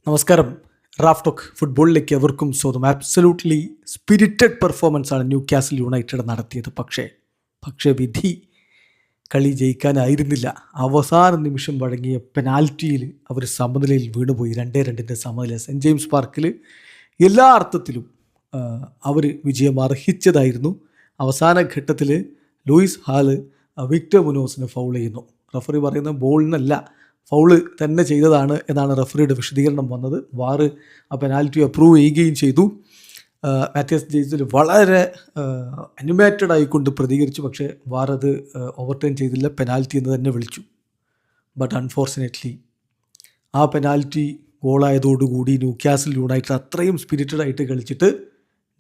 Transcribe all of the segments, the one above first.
നമസ്കാരം. Raf talk ഫുട്ബോളിലേക്ക് എവർക്കും സ്വാഗതം. ആബ്സല്യൂട്ട്ലി സ്പിരിറ്റഡ് പെർഫോമൻസ് ആണ് ന്യൂ കാസിൽ യുണൈറ്റഡ് നടത്തിയത്. പക്ഷേ വിധി കളി ജയിക്കാനായിരുന്നില്ല. അവസാന നിമിഷം വഴങ്ങിയ പെനാൽറ്റിയിൽ അവർ സമനിലയിൽ വീണുപോയി. 2-2 സമനില. സെൻറ്റ് ജെയിംസ് പാർക്കിൽ എല്ലാ അർത്ഥത്തിലും അവർ വിജയം അർഹിച്ചതായിരുന്നു. അവസാന ഘട്ടത്തിൽ ലൂയിസ് ഹാല് വിക്ടർ മുനോസിനെ ഫൗൾ ചെയ്യുന്നു. റഫറി പറയുന്ന ബോളിനല്ല, ഫൗള് തന്നെ ചെയ്തതാണ് എന്നാണ് റഫറിയുടെ വിശദീകരണം വന്നത്. വാർ ആ പെനാൽറ്റി അപ്രൂവ് ചെയ്യുകയും ചെയ്തു. മാത്യാസ് ജെയ്സിൽ വളരെ അനിമേറ്റഡ് ആയിക്കൊണ്ട് പ്രതികരിച്ചു. പക്ഷേ വാർ അത് ഓവർടേൺ ചെയ്തില്ല, പെനാൽറ്റി എന്ന് തന്നെ വിളിച്ചു. ബട്ട് അൺഫോർച്ചുനേറ്റ്ലി ആ പെനാൽറ്റി ഗോളായതോടുകൂടി ന്യൂ കാസിൽ യുണൈറ്റഡ് അത്രയും സ്പിരിറ്റഡ് ആയിട്ട് കളിച്ചിട്ട്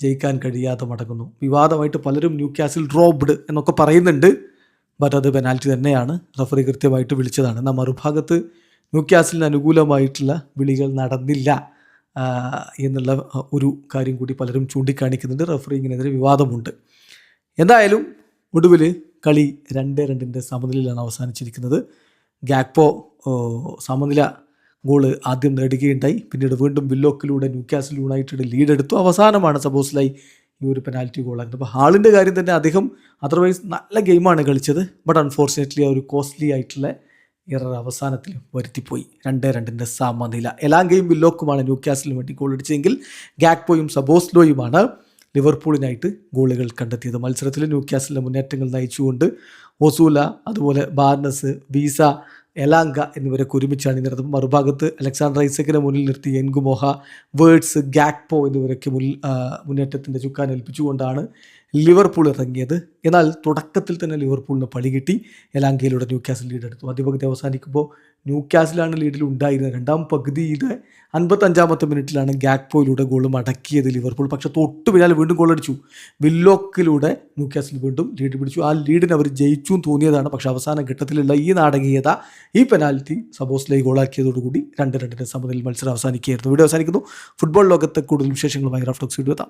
ജയിക്കാൻ കഴിയാതെ മടങ്ങുന്നു. വിവാദമായിട്ട് പലരും ന്യൂ കാസിൽ റോബ്ഡ് എന്നൊക്കെ പറയുന്നുണ്ട്. ബട്ട് അത് പെനാൽറ്റി തന്നെയാണ്. റഫറി കൃത്യമായിട്ട് വിളിച്ചതാണ്. എന്നാൽ മറുഭാഗത്ത് ന്യൂ കാസിലിന് അനുകൂലമായിട്ടുള്ള വിളികൾ നടന്നില്ല എന്നുള്ള ഒരു കാര്യം കൂടി പലരും ചൂണ്ടിക്കാണിക്കുന്നുണ്ട്. റഫറിങ്ങിനെതിരെ വിവാദമുണ്ട്. എന്തായാലും ഒടുവിൽ കളി 2-2 സമനിലയിലാണ് അവസാനിച്ചിരിക്കുന്നത്. ഗാക്പോ സമനില ഗോള് ആദ്യം നേടുകയുണ്ടായി. പിന്നീട് വീണ്ടും വില്ലോക്കിലൂടെ ന്യൂ കാസിൽ യുണൈറ്റഡ് ലീഡെടുത്തു. അവസാനമാണ് സബോസ്ലൈ ഈ ഒരു പെനാൽറ്റി ഗോളായിരുന്നു. അപ്പോൾ ഹാളിൻ്റെ കാര്യം തന്നെ അദ്ദേഹം അതർവൈസ് നല്ല ഗെയിമാണ് കളിച്ചത്. ബട്ട് അൺഫോർച്ചുനേറ്റ്ലി ആ ഒരു കോസ്റ്റ്ലി ആയിട്ടുള്ള എറർ അവസാനത്തിൽ വരുത്തിപ്പോയി. 2-2 സമനില. എലാങ്കയും വില്ലോക്കുമാണ് ന്യൂ കാസിലിന് വേണ്ടി ഗോൾ അടിച്ചെങ്കിൽ ഗാക്പോയും സബോസ്ലോയുമാണ് ലിവർപൂളിനായിട്ട് ഗോളുകൾ കണ്ടെത്തിയത്. മത്സരത്തിൽ ന്യൂ കാസിലിൻ്റെ മുന്നേറ്റങ്ങൾ നയിച്ചുകൊണ്ട് ഒസൂല, അതുപോലെ ബാർനസ്, വീസ, എലാങ്ക എന്നിവരൊക്കെ ഒരുമിച്ചാണ് നടത്തുമ്പോൾ മറുഭാഗത്ത് അലക്സാണ്ടർ ഐസക്കിനെ മുന്നിൽ നിർത്തി എൻഗുമോഹ, വേർഡ്സ്, ഗാക്പോ എന്നിവരൊക്കെ മുന്നേറ്റത്തിൻ്റെ ചുക്കാൻ ഏൽപ്പിച്ചുകൊണ്ടാണ് ലിവർപൂൾ ഇറങ്ങിയത്. എന്നാൽ തുടക്കത്തിൽ തന്നെ ലിവർപൂളിന് പണി കിട്ടി. എലാങ്കയിലൂടെ ന്യൂ കാസിൽ ലീഡെടുത്തു. ആദ്യ പകുതി അവസാനിക്കുമ്പോൾ ന്യൂ കാസിലാണ് ലീഡിൽ ഉണ്ടായിരുന്നത്. രണ്ടാം പകുതിയുടെ 55-ാമത്തെ മിനിറ്റിലാണ് ഗാക്പോയിലൂടെ ഗോൾ മടക്കിയത് ലിവർപൂൾ. പക്ഷേ തൊട്ട് പിന്നാലെ വീണ്ടും ഗോൾ അടിച്ചു. വില്ലോക്കിലൂടെ ന്യൂ കാസിൽ വീണ്ടും ലീഡ് പിടിച്ചു. ആ ലീഡിന് അവർ ജയിച്ചും തോന്നിയതാണ്. പക്ഷേ അവസാന ഘട്ടത്തിലുള്ള ഈ നാടകീയത, ഈ പെനാൽറ്റി സബോസ്ലൈ ഗോളാക്കിയതോടുകൂടി 2-2 സമനിലയിൽ മത്സരം അവസാനിക്കുകയായിരുന്നു. വീഡിയോ അവസാനിക്കുന്നു. ഫുട്ബോൾ ലോകത്തെ കൂടുതൽ വിശേഷങ്ങളുമായി റാഫ് ടോക്സ് വീഡിയോ എത്താം.